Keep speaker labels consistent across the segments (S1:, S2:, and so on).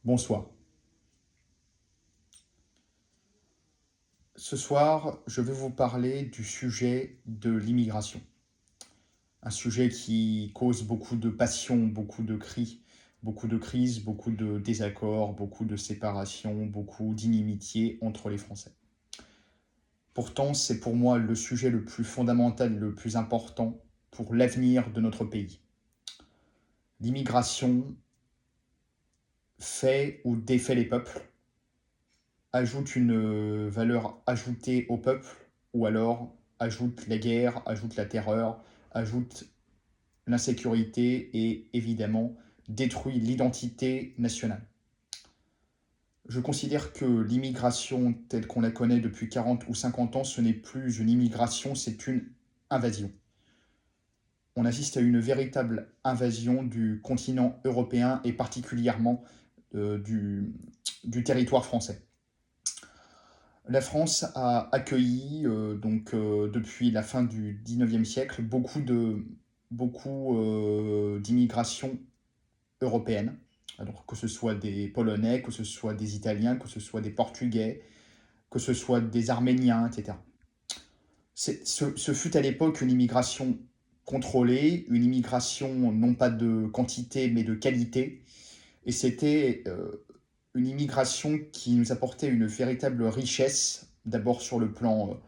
S1: Bonsoir. Ce soir, je vais vous parler du sujet de l'immigration. Un sujet qui cause beaucoup de passion, beaucoup de cris, beaucoup de crises, beaucoup de désaccords, beaucoup de séparations, beaucoup d'inimitié entre les Français. Pourtant, c'est pour moi le sujet le plus fondamental, le plus important pour l'avenir de notre pays. L'immigration fait ou défait les peuples, ajoute une valeur ajoutée au peuple, ou alors ajoute la guerre, ajoute la terreur, ajoute l'insécurité et évidemment détruit l'identité nationale. Je considère que l'immigration telle qu'on la connaît depuis 40 ou 50 ans, ce n'est plus une immigration, c'est une invasion. On assiste à une véritable invasion du continent européen et particulièrement du territoire français. La France a accueilli, depuis la fin du XIXe siècle, beaucoup d'immigrations européennes. Alors, que ce soit des Polonais, que ce soit des Italiens, que ce soit des Portugais, que ce soit des Arméniens, etc. Ce fut à l'époque une immigration contrôlée, une immigration non pas de quantité mais de qualité. Et c'était une immigration qui nous apportait une véritable richesse, d'abord sur le plan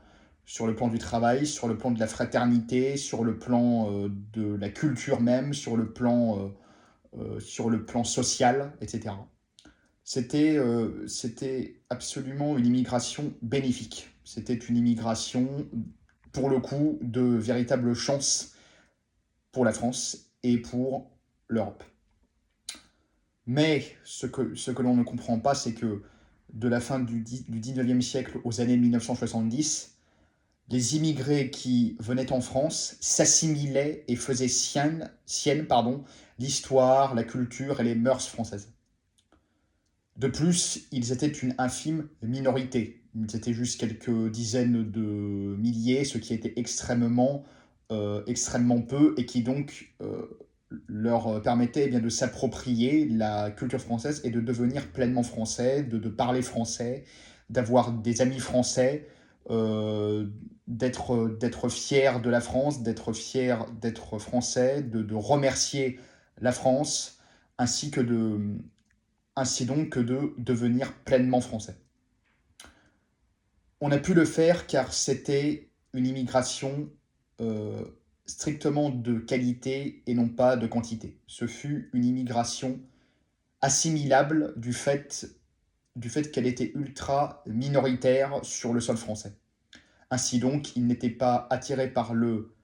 S1: du travail, sur le plan de la fraternité, sur le plan de la culture même, sur le plan social, etc. C'était absolument une immigration bénéfique. C'était une immigration, pour le coup, de véritable chance pour la France et pour l'Europe. Mais ce que l'on ne comprend pas, c'est que de la fin du 19e siècle aux années 1970, les immigrés qui venaient en France s'assimilaient et faisaient sienne l'histoire, la culture et les mœurs françaises. De plus, ils étaient une infime minorité. Ils étaient juste quelques dizaines de milliers, ce qui était extrêmement peu et qui donc leur permettait de s'approprier la culture française et de devenir pleinement français, de parler français, d'avoir des amis français, d'être fier de la France, d'être fier d'être français, de remercier la France, ainsi que ainsi donc que de devenir pleinement français. On a pu le faire car c'était une immigration euh, strictement de qualité et non pas de quantité. Ce fut une immigration assimilable du fait qu'elle était ultra minoritaire sur le sol français. Ainsi donc, il n'était pas attiré par le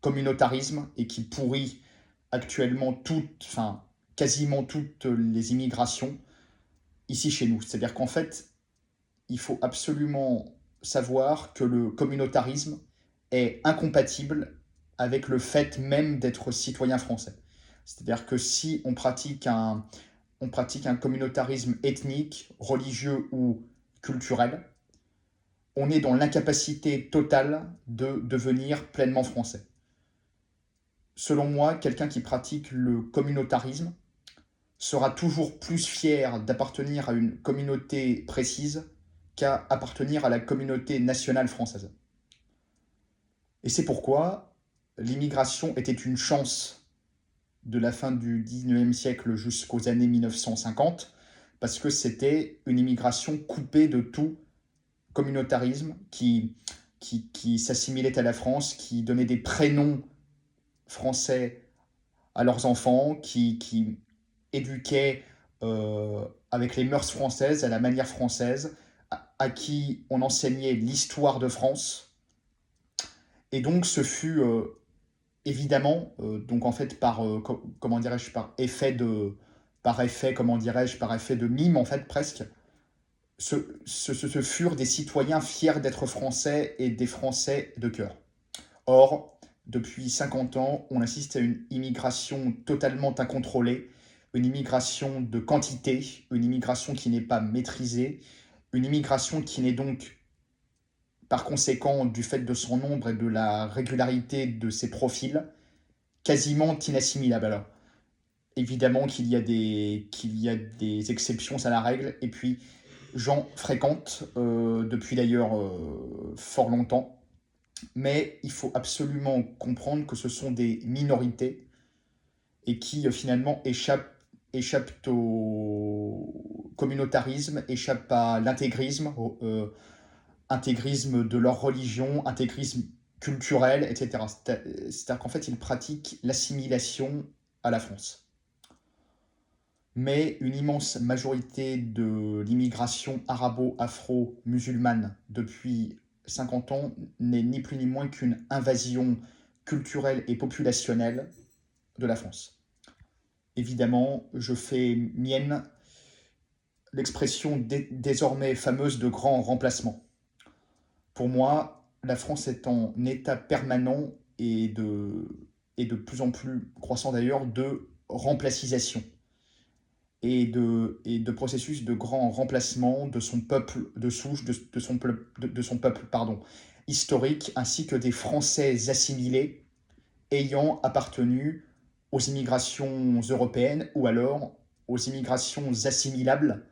S1: communautarisme et qui pourrit actuellement quasiment toutes les immigrations ici chez nous. C'est-à-dire qu'en fait, il faut absolument savoir que le communautarisme est incompatible avec le fait même d'être citoyen français. C'est-à-dire que si on pratique un communautarisme ethnique, religieux ou culturel, on est dans l'incapacité totale de devenir pleinement français. Selon moi, quelqu'un qui pratique le communautarisme sera toujours plus fier d'appartenir à une communauté précise qu'à appartenir à la communauté nationale française. Et c'est pourquoi l'immigration était une chance de la fin du 19e siècle jusqu'aux années 1950, parce que c'était une immigration coupée de tout communautarisme qui s'assimilait à la France, qui donnait des prénoms français à leurs enfants, qui éduquait avec les mœurs françaises, à la manière française, à qui on enseignait l'histoire de France. Et donc ce fut évidemment, donc en fait comment dirais-je, par effet de mime en fait presque, ce furent des citoyens fiers d'être français et des Français de cœur. Or, depuis 50 ans, on assiste à une immigration totalement incontrôlée, une immigration de quantité, une immigration qui n'est pas maîtrisée, une immigration qui n'est donc, par conséquent, du fait de son nombre et de la régularité de ses profils, quasiment inassimilable. Alors, Évidemment qu'il y a des exceptions à la règle, et puis j'en fréquente depuis d'ailleurs fort longtemps, mais il faut absolument comprendre que ce sont des minorités et qui finalement échappent au communautarisme, échappent à l'intégrisme, au intégrisme de leur religion, intégrisme culturel, etc. C'est-à-dire qu'en fait, ils pratiquent l'assimilation à la France. Mais une immense majorité de l'immigration arabo-afro-musulmane depuis 50 ans n'est ni plus ni moins qu'une invasion culturelle et populationnelle de la France. Évidemment, je fais mienne l'expression désormais fameuse de grand remplacement. Pour moi, la France est en état permanent et de plus en plus croissant d'ailleurs de remplacisation et de processus de grand remplacement de son peuple de souche, de son peuple pardon, historique, ainsi que des Français assimilés ayant appartenu aux immigrations européennes ou alors aux immigrations assimilables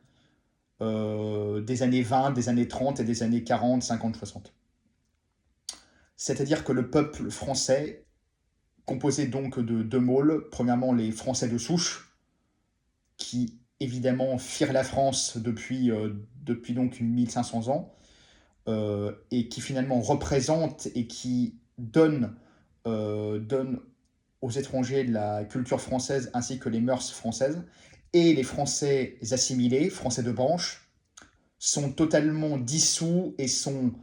S1: des années 20, des années 30 et des années 40, 50, 60. C'est-à-dire que le peuple français, composé donc de deux môles, premièrement les Français de souche, qui évidemment firent la France depuis donc 1500 ans, et qui finalement représentent et qui donnent aux étrangers la culture française ainsi que les mœurs françaises, et les Français assimilés, Français de branche, sont totalement dissous et sont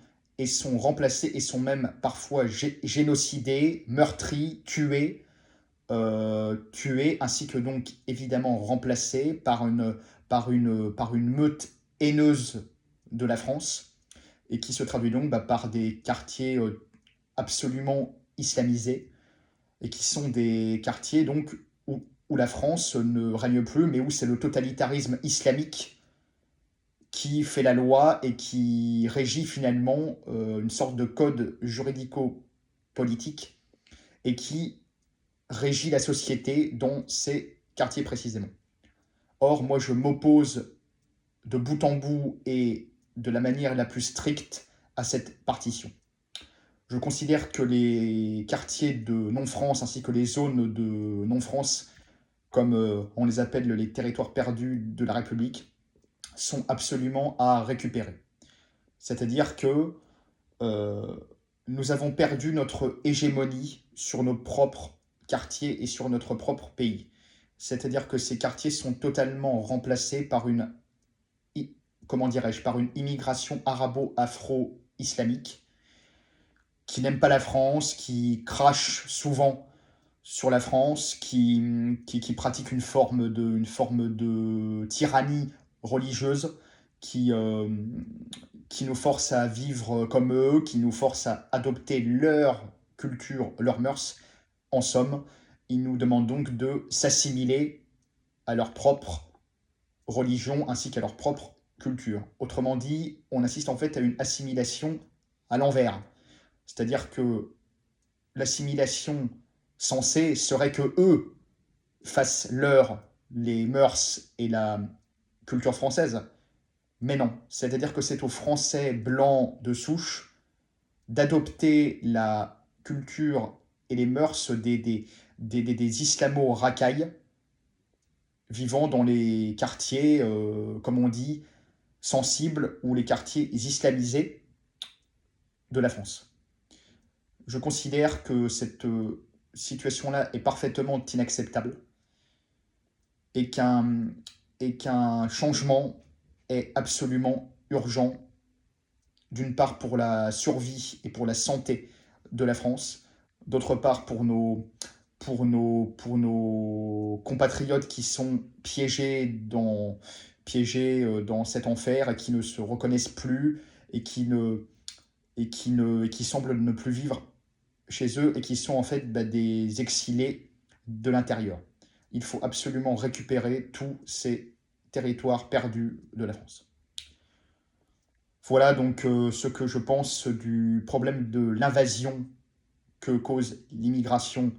S1: remplacés et sont même parfois génocidés, meurtris, tués, ainsi que donc évidemment remplacés par une meute haineuse de la France, et qui se traduit donc par des quartiers absolument islamisés, et qui sont des quartiers donc où la France ne règne plus, mais où c'est le totalitarisme islamique qui fait la loi et qui régit finalement une sorte de code juridico-politique et qui régit la société dans ces quartiers précisément. Or, moi, je m'oppose de bout en bout et de la manière la plus stricte à cette partition. Je considère que les quartiers de non-France ainsi que les zones de non-France, comme on les appelle les territoires perdus de la République, sont absolument à récupérer. C'est-à-dire que euh, nous avons perdu notre hégémonie sur nos propres quartiers et sur notre propre pays. C'est-à-dire que ces quartiers sont totalement remplacés par comment dirais-je, par une immigration arabo-afro-islamique qui n'aime pas la France, qui crache souvent sur la France, qui pratique une forme de tyrannie religieuse, qui, euh, qui nous force à vivre comme eux, qui nous force à adopter leur culture, leurs mœurs. En somme, ils nous demandent donc de s'assimiler à leur propre religion ainsi qu'à leur propre culture. Autrement dit, on assiste en fait à une assimilation à l'envers. C'est-à-dire que l'assimilation censée serait que eux fassent leur les mœurs et la culture française. Mais non, c'est-à-dire que c'est aux Français blancs de souche d'adopter la culture et les mœurs des islamo-racailles vivant dans les quartiers, comme on dit, sensibles ou les quartiers islamisés de la France. Je considère que cette situation-là est parfaitement inacceptable et qu'un changement est absolument urgent, d'une part pour la survie et pour la santé de la France, d'autre part pour nos compatriotes qui sont piégés dans cet enfer et qui ne se reconnaissent plus et qui semblent ne plus vivre chez eux et qui sont en fait des exilés de l'intérieur. Il faut absolument récupérer tous ces territoires perdus de la France. Voilà donc ce que je pense du problème de l'invasion que cause l'immigration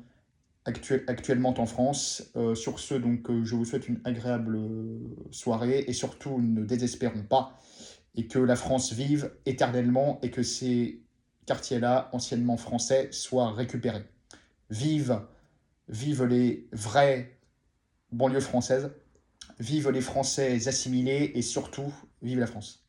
S1: actuellement en France. Sur ce, donc, je vous souhaite une agréable soirée et surtout ne désespérons pas et que la France vive éternellement et que ces quartiers-là, anciennement français, soient récupérés. Vive, vive les vraies banlieues françaises, vive les Français assimilés et surtout, vive la France.